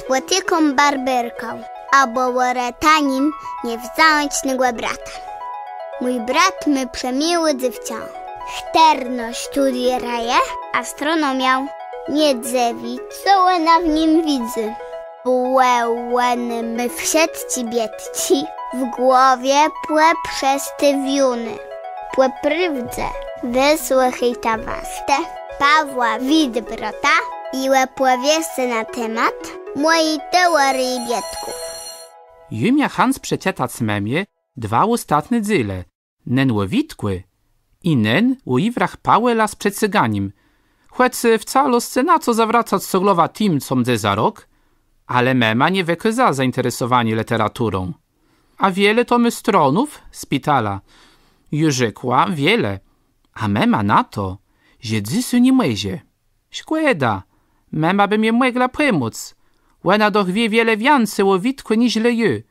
płotyką barbyrką, albo łoretanim nie wziąć nigłe brata. Mój brat my przemiły dzywcią. Chterno studieraje astronomię. Nie dzewi, co ona w nim widzi. Łeny my wszedci biedci, w głowie płe przez te wiuny. Płe prywdze, wysłuchajta waste, Pawła Widbrota i łepłowiesce na temat mojej teorii biedków. Jumia Hans przecietac memie dwa ostatnie dzyle, nen łowitkły i nen łoiwrach Pawela z przedsyganim. Chłecy wcale scena co zawracać soglowa tim com de za rok, ale mema nie wykaza zainteresowanie literaturą. A wiele to my stronów spitala. Rzekła wiele, a mema na to, że dzisu nie młyzie. Szkoda, mema by mnie mogła pomóc. Łena doch wie wiele więcej łowitku niż leje.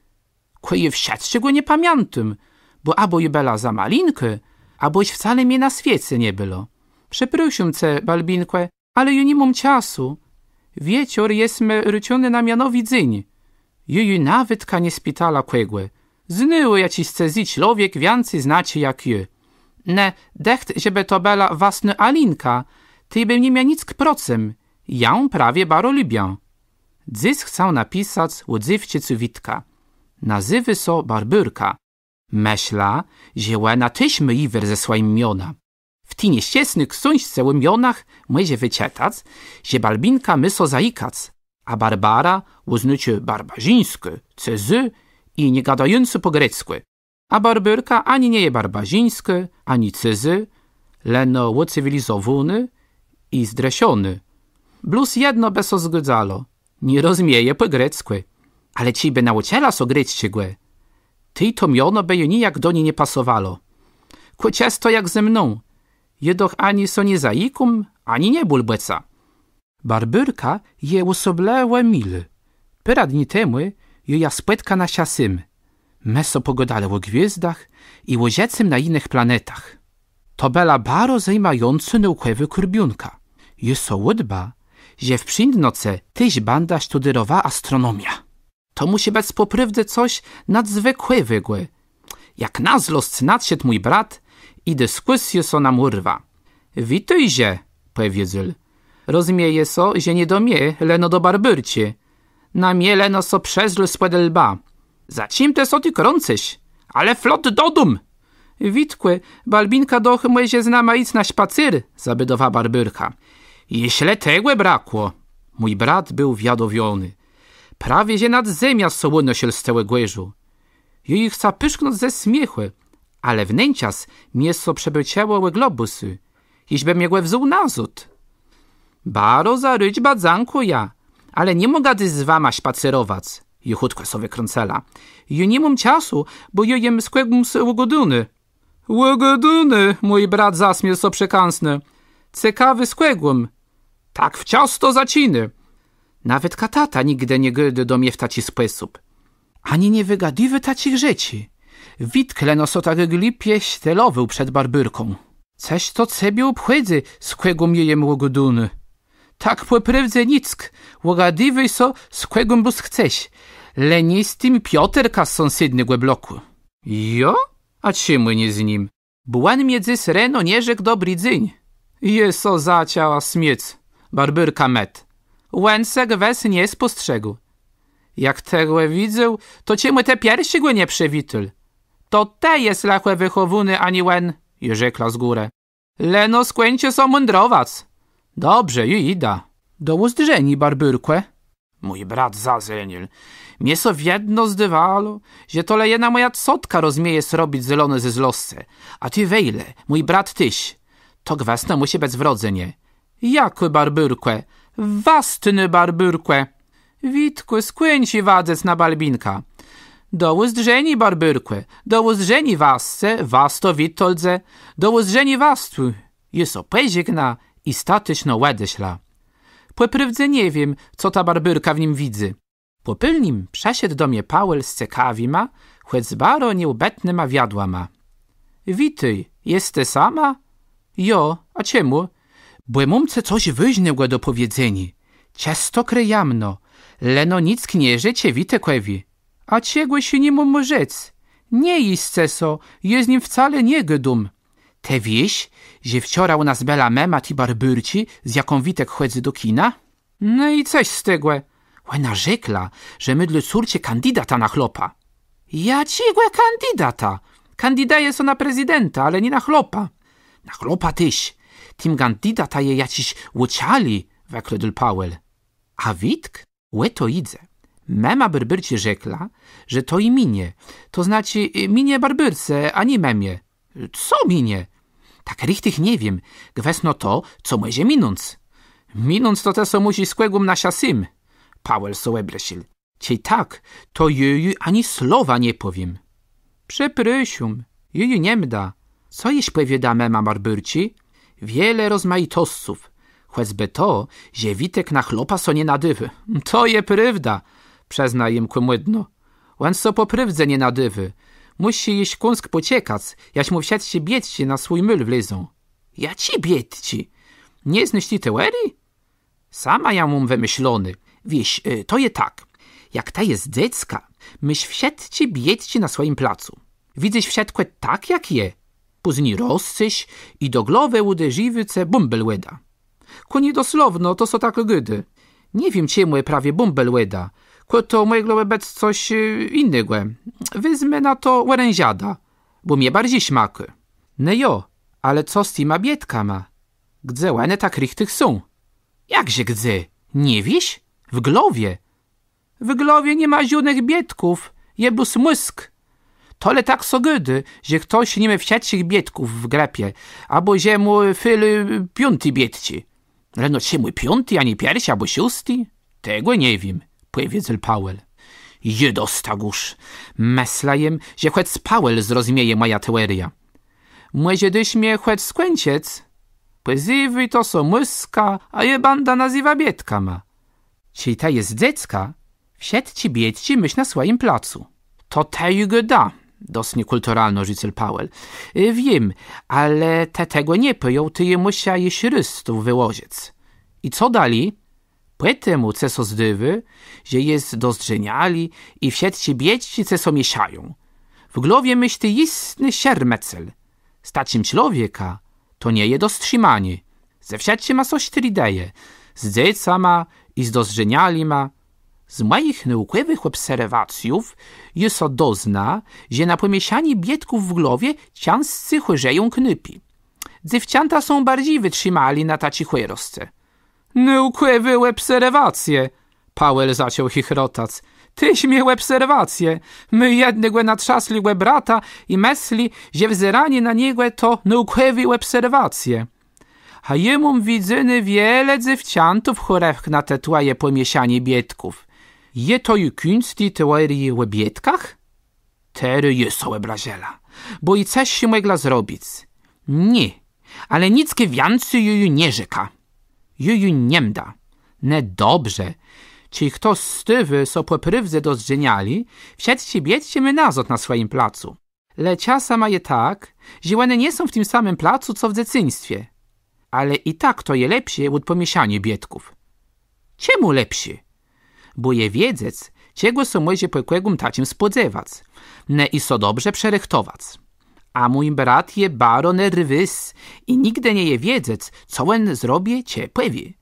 Koje wszedł go nie pamiętam, bo abo je bela za malinkę, aboś wcale mnie na świecie nie było. Przeprosium ce, Balbinkłe, ale ju nie mam czasu. Wieczór jesme ryciony na mianowi dzień. Ju nawet ka nie spitala kłegłe. Znyło ja ci chce zi człowiek więcej znacie jak ju. Ne, decht, żeby to bela wasny Alinka, ty bym nie miał nic k procem. Ja prawie baro lubię. Dziś chcę napisać o dziewczycu Witka. Nazywy so Barbyrka. Myśla, że łena tyś myliwer ze swoim miona. W ty nieściesnych książce o mionach może wyczytać, że Balbinka myso zaikac, a Barbara uznacie barbarzyńskie, cezy i nie gadający po grecku. A Barbyrka ani nie je barbarzyńskie, ani cezy, leno ucywilizowany i zdresiony. Blus jedno beso zgodzalo, nie rozumieje po grecku, ale ci by nauczyła so greckiego. Ty to miono by jej nijak do niej nie pasowało. Kłociasto jak ze mną. Jedoch ani so nie zaikum, ani nie bulbeca. Barbyrka je osoblełe mily. Pyra dni temu je ja spłytka na siasym. Meso pogodale o gwiezdach i o ziecym na innych planetach. To bela baro zajmający naukowy kurbionka. Je so łudba, że w przyndnoce tyś banda studyrowa astronomia. To musi być poprywdy coś nadzwykłego. Jak nazlost nadszedł mój brat i dyskusję so nam urwa. Witajże, powiedział. Rozumieje so, że nie do mnie, leno do Barbyrcie. Na mnie leno so przezl spłede lba. Za czym te so ty krącyś? Ale flot do dum! Witkły, Balbinka doch może z nama iść na spacer, zabydowa Barbyrka. Jeśli tego brakło. Mój brat był wiadowiony. Prawie że nad ziemia sołono się z całego głężu. Jej chce pyszknąć ze śmiechu, ale wnęcias mięso przebyciało łe globusy, iżby mnie wziął nazut. Baro zaryć badzanku ja, ale nie mogę z wama spacerować, juchutko sobie krącela. Ja nie mam czasu, bo ja jem skłegum z łogoduny. Łogoduny, mój brat zasmiał so przekansny. Ciekawy skłegum. Tak w ciasto zaciny. Nawet katata nigdy nie gdy do mnie w taci sposób. Ani nie wygadiwy tacich rzeczy. Witkle no so tak glipie ścielowył przed Barbyrką. Coś to ciebie obchodzi, z kłego jejem łogoduny. Tak poprywdze nick, łogadiwy so z kłego bus chcesz. Leni z tym Piotrka z sąsiedniego bloku. Jo? A czemu nie z nim? Błan między reno nie rzekł dobry dzień. Jeso zaciała śmiec. Barbyrka met. Łęsek wes nie spostrzegł. Jak tego widzę, to ciemu te piersi go nie przewitl. To te jest lachłe wychowuny, ani łen, i rzekła z górę. Leno skłęcie są mądrowac. Dobrze, i ida. Do uzdrzeni, Barbyrkłe. Mój brat zazenił. Mnie so wiedno zdywało, że to lejena moja cotka rozmieje zrobić zielone ze zlosce. A ty wejle, mój brat tyś. To gwasno musi być wrodzenie. Jak, Barbyrkłe? Wastny Barbyrkłe. Witku, skłęci wadzec na Balbinka. Do uzdrzeni, Barbyrkłe, do uzdrzeni wasce, wasto Witoldze, do uzdrzeni wastu. Jest opezigna i statyczno łedeśla. Poprywdze nie wiem, co ta Barbyrka w nim widzi. Popylnim przeszedł do mnie Pawel z ciekawima, choć baro nieubetny ma wiadła ma. Witaj, jeste sama? Jo, a czemu? Bo mumce coś wyźnego do powiedzenia. Ciasto kryjamno, Leno nic knieże cię witekłewi. A ciegłe się nie mu rzec. Nie isce so, jest nim wcale nie gdum. Te wieś, że wczoraj u nas bela mema ti barbyrci, z jaką Witek chodzi do kina? No i coś z tego. Ona rzekła, że my dla córcie kandydata na chlopa. Ja cigłe kandydata. Kandidaje so na prezydenta, ale nie na chlopa. Na chlopa tyś. Tym kandydata je jaciś łuciali, wekledl Pawel. A Witk? Łe to idzie. Mema barbyrci rzekła, że to i minie. To znaczy minie barbyrce, a nie memie. Co minie? Tak richtig nie wiem. Gwesno to, co może minąc. Minąc to te so musi skłegum na siasym. Pawel so ebresil. Ciej tak, to jeju ani słowa nie powiem. Przeprysium, jeju nie mda. Co jeś powiada mema barbyrci? Wiele rozmaitosców. Choćby to, że Witek na chlopa so nie nadywy. To je prawda, przezna im kłamydno. On so po prawdze nie nadywy. Musi jeść kąsk pociekać, jaś mu wsiać się biedci na swój myl wlezą. Ja ci biedci. Nie znasz ti teorii? Sama ja mam wymyślony. Wieś, to je tak. Jak ta jest dziecka, myś wsiadźcie biedci na swoim placu. Widzisz wsiadkłe tak jak je. Później rozcyś i do głowy uderzywice bumbel łeda. Ko dosłowno, to so tak gydy. Nie wiem czemu prawie bumbel łeda. Ko to mogło być coś innego. Wyzmę na to oręziada, bo mnie bardziej śmaky. No jo, ale co z tyma biedkama? Gdzie one tak richtig są? Jakże gdzie? Nie wiesz? W głowie. W głowie nie ma zionych biedków, jebus mózg. Tole tak so gydy, że ktoś nie ma wsiadłych biedków w grepie, albo że mu fyly piąty biedci. Ale no czemu piąty, a nie pierwszy, albo szósty? Tego nie wiem, powiedział Pawel. Jedostagusz, myślałem, że choć Pawel zrozumieje moja teoria. Może dyś mnie choć skłęciec? Pozywy to so muska, a je banda nazywa biedkama. Czyli ta jest dziecka, wsiadźcie biedci myśl na swoim placu. To tego da, dosyć kulturalno rzucił Pawel. Wiem, ale tego nie pojął, ty je musia jeść rystów wyłożyć. I co dali? Poetemu ceso zdywy, że jest dozdrzeniali i wsiadźcie biedci ceso mieszają. W głowie myśli istny siermecel. Stacim człowieka to nie je dostrzymanie. Ze wsiadźcie ma coś trideje. Z dzieca ma i z dozdrzeniali ma. Z moich naukowych obserwacjów jest dozna, że na pomieszanie biedków w głowie cianscy chorzeją knypi. Dziewcięta są bardziej wytrzymali na taci chłerosce. Naukowe obserwacje, Pawel zaczął chichrotać. Tyś miał obserwacje. My jednego natrzasli brata i myśli, że wzeranie na niego to naukowe obserwacje. A jemu widzimy wiele dziewciętów chorech na te twoje pomieszanie biedków. Je to i kunsti teorii o biedkach? Tery jest obrażela, bo i coś się mogła zrobić. Nie, ale nic więcej jej nie rzeka. Jej nie mda. Ne dobrze. Czy kto stywy so po prywdze dozdrzeniali, wsiadźcie biedźcie my nazot na swoim placu. Leciasa ma je tak, że one nie są w tym samym placu, co w dzieciństwie. Ale i tak to je lepsze od pomieszania biedków. Czemu lepsze? Bo je wiedzieć, czego so może po kłegum tacim spodziewać, ne i so dobrze przerechtować. A mój brat je baro nerwys i nigdy nie je wiedzieć, co on zrobi, cię powie.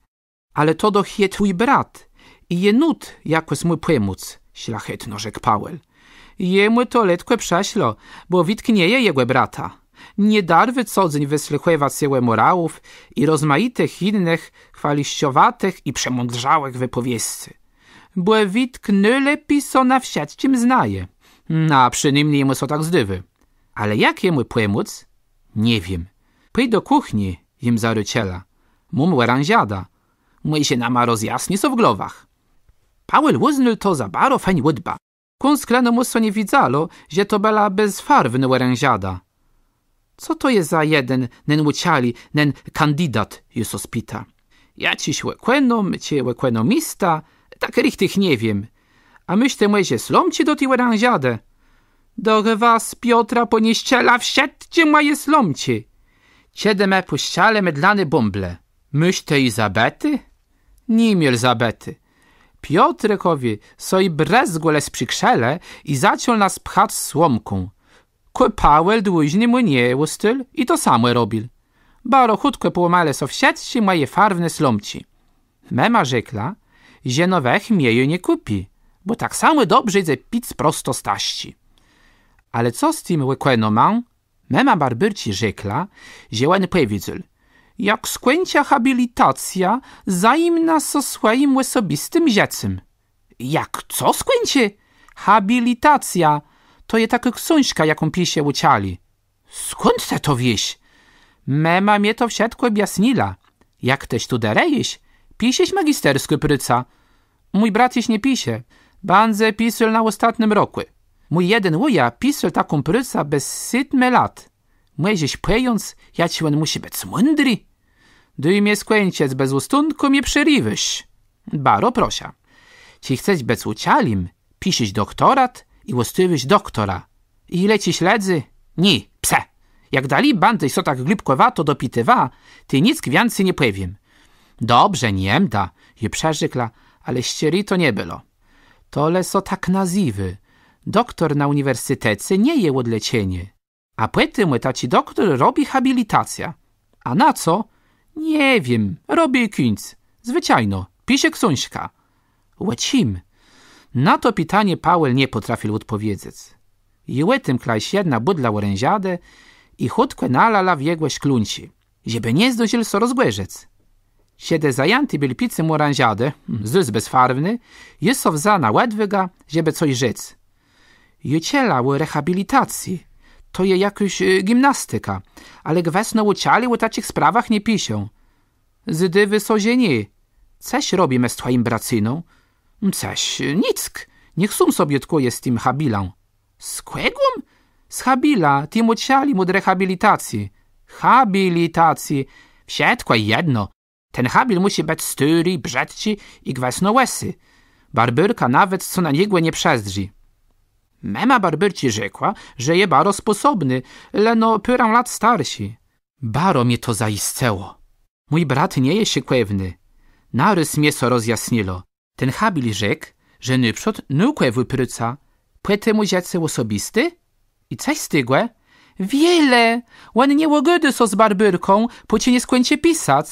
Ale to doch je twój brat i je nut jakoś mu pomóc, szlachetno rzekł Pawel. Jemu to letko prześlo, bo witknieje jego brata. Nie darwy codzień wysłuchiwać się morałów i rozmaitych innych, chwaliściowatych i przemądrzałych wypowiedźcy. Bo Witk nie lepiej so na wsiadcim znaje. A przynajmniej mu so tak zdywy. Ale jak jemu pomóc? Nie wiem. Pójdź do kuchni, im zaryciela. Mum oranziada. Mój się nama rozjasni so w głowach. Pawel uznał to za baro fajnie łydba. Kąskleno mu so nie widzalo, że to była bezfarwna oranziada. Co to jest za jeden, nen łuciali, nen kandydat, Jezus spita. Ja ciś łekwenom, cie łekwenomista, tak richtig nie wiem. A myślę, może slomci do tej oranziady. Do was, Piotra, ponieściela wsiadźcie moje slomci. Ciedeme puściale mydlane bumble. Myślę Izabety? Nie miel Zabety. Piotrkowi soj brezgole z przykrzele i zaczął nas pchać słomką. Pawel dłużnie mu nie ustyl i to samo robił. Baro chutko połamale so wsiedźcie moje farwne slomci. Mema rzekła, że nowych mieju nie kupi, bo tak samo dobrze idzie pić prosto z taści. Ale co z tym łykłeno mam? Mema Barbyrci rzekła, że on powiedział, jak skończy habilitacja, zaim nas so swoim osobistym dziecem. Jak co skończy? Habilitacja. To je taka książka, jaką pisze uciali. Skąd te to wieś? Mema mnie to wszystko objaśniła. Jak teś tu derejesz, piszesz magisterskie pryca. Mój brat jeś nie pisze. Banze pisał na ostatnim roku. Mój jeden wuja pisał taką pryca bez 7 lat. Mój pejąc, ja ci on musi być mądry. Gdy mnie skończyć bez ustunku, mnie przerywysz. Baro prosia. Ci chcesz być ucialim, piszesz doktorat i ustawisz doktora. I leci śledzy? Nie, pse. Jak dali bandy so tak glibkowato dopytywa, ty nic więcej nie powiem. Dobrze, niemda, je przerzekla, ale ścieri to nie było. Tole so tak nazywy. Doktor na uniwersytecie nie je odlecienie. A potem taci doktor robi habilitacja. A na co? Nie wiem, robi kinc. Zwyczajno, pisze książka. Łecim. Na to pytanie Paweł nie potrafił odpowiedzieć. I łetem klajś jedna budla oręziadę i chutko nalala w jego szklunci, żeby nie zdążył so rozgłężec. Siede zajęty był picem oręziadę, zdys bezfarwny, jest so wza na łedwyga, żeby coś rzec. Juciela o rehabilitacji. To je jakaś gimnastyka, ale gwesno uciali o takich sprawach nie piszą. Zdywy so nie. Coś robimy z twoim bracyną? Coś, nick. Niech sum sobie tkuje z tym habilą. Z kłegłą? Z habila, tym uciali od rehabilitacji. Habilitacji. Wszystko jedno. Ten habil musi być styry, brzydki i gwesno łesy. Barbyrka nawet co na niego nie przezdrzy. Mema Barbyrci rzekła, że je baro sposobny, leno pyrę lat starsi. Baro mnie to zaisceło. Mój brat nie jest kłewny. Narys mnie so rozjasnilo. Ten habil rzekł, że nyprzód nukłewy pryca, płety mu dziecę osobisty? I coś stygłe? Wiele! On nie łogody so z Barbyrką, póki nie skończy pisać.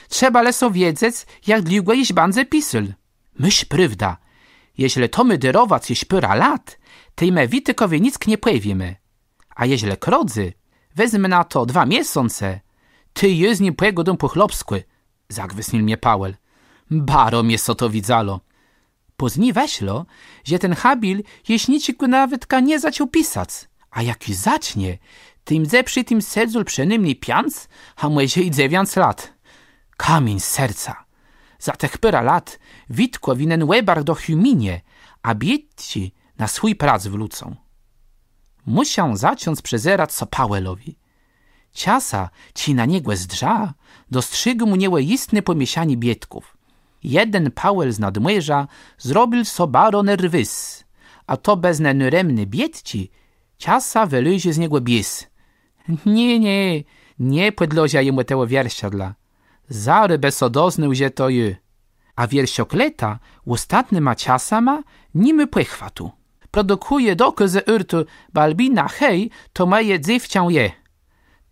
Trzeba leso wiedzieć, jak długo jeś bandze pisal. Myś prawda. Jeśli to my dyrować jeś pyra lat, tej me witykowie nic nie powiemy. A jeśli krodzy, wezmę na to 2 miesiące, ty je z nim pojegodą po chlopsku, zagwysnił mnie Paweł. Baro mnie so to widzalo. Pozni weślo, że ten habil jeśnicik nawet nie zaczął pisać, a jak i zacznie, tym ze przy tym sedzul przynajmniej pianc, a może i 9 lat. Kamień z serca. Za tych pyra lat Witko winien łebar do huminie, a biedci na swój prac wrócą. Musiał zacząć przezerać so Pawelowi. Ciasa ci na niego zdrza, dostrzegł mu niełeistne pomieszanie biedków. Jeden Paweł z nadmierza zrobił so baro nerwys, a to beznenuremny biedci ciasa wyluzie z niego bies. Nie podlozia jemu tego wiersiadla. Zary besodoznął, że to je. A wiersiokleta ostatny ma ciasa ma, nimy pechwatu. Produkuje dokazy urtu balbina hej, to moje dziewcią je.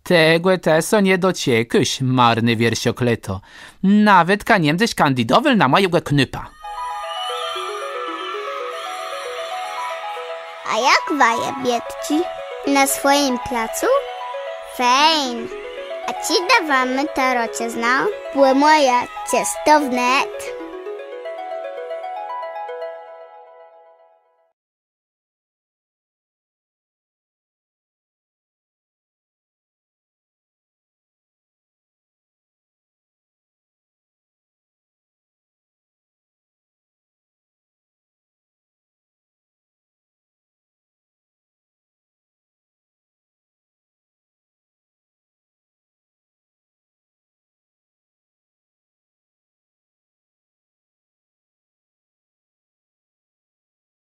Tego teso nie dociekuś, marny wiersiokleto. Nawet kaniemześ kandidował na mojego knypa. A jak waje biedci? Na swoim placu? Fejn. A ci dawamy tarocie znał? Było moje ciasto wnet.